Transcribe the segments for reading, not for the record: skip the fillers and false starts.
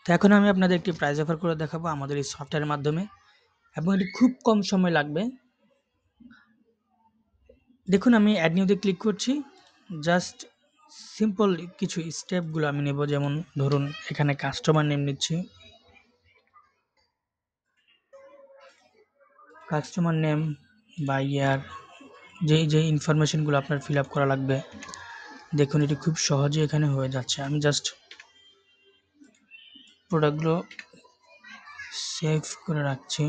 তো এখন আমি আপনাদের একটি প্রাইজ অফার করে দেখাবো আমাদের এই সফটওয়্যারের মাধ্যমে, এবং এটি খুব কম সময় লাগবে। দেখুন আমি অ্যাড নিউতে ক্লিক করছি। জাস্ট সিম্পল কিছু স্টেপগুলো আমি নেব, যেমন ধরুন এখানে কাস্টমার নেম নিচ্ছি। কাস্টমার নেম বা ইয়ার, যেই ইনফরমেশনগুলো আপনার ফিল আপ করা লাগবে। দেখুন এটি খুব সহজে এখানে হয়ে যাচ্ছে। আমি জাস্ট প্রোডাক্টগুলো সেভ করে রাখছি।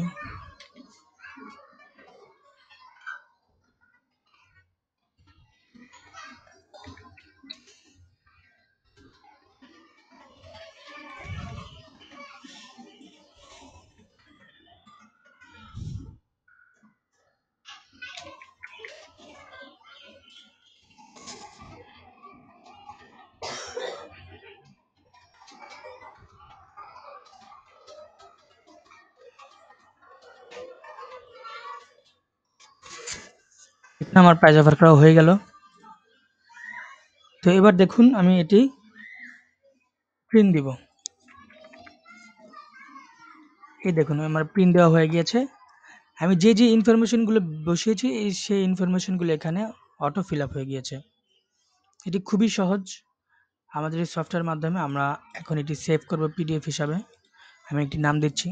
এখানে আমার প্রাইজ অফার করা হয়ে গেল। তো এবার দেখুন আমি এটি প্রিন্ট দিব। এই দেখুন আমার প্রিন্ট দেওয়া হয়ে গিয়েছে। আমি যে ইনফরমেশনগুলো বসিয়েছি সেই ইনফরমেশনগুলো এখানে অটো ফিল আপ হয়ে গিয়েছে। এটি খুবই সহজ। আমাদের এই সফটওয়্যার মাধ্যমে আমরা এখন এটি সেভ করব পিডিএফ হিসাবে। আমি একটি নাম দিচ্ছি।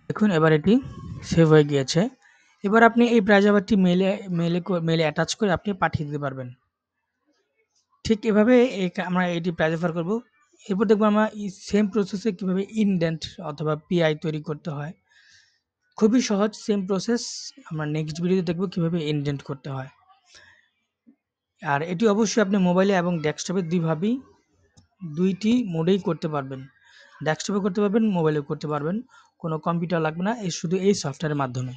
দেখুন এবার এটি সেভ হয়ে গিয়েছে। এবার আপনি এই প্রাইজ অফারটি মেলে অ্যাটাচ করে আপনি পাঠিয়ে দিতে পারবেন। ঠিক এভাবে আমরা এটি প্রাইজ অফার করব। এরপর দেখবো আমরা সেম প্রসেসে কিভাবে ইনডেন্ট অথবা পিআই তৈরি করতে হয়। খুবই সহজ সেম প্রসেস। আমরা নেক্সট ভিডিওতে দেখব কিভাবে ইনডেন্ট করতে হয়। আর এটি অবশ্যই আপনি মোবাইলে এবং ডেস্কটপে দুইটি মোডেই করতে পারবেন। ডেস্কটপে করতে পারবেন, মোবাইলেও করতে পারবেন। কোনো কম্পিউটার লাগবে না, শুধু এই সফটওয়্যারের মাধ্যমে।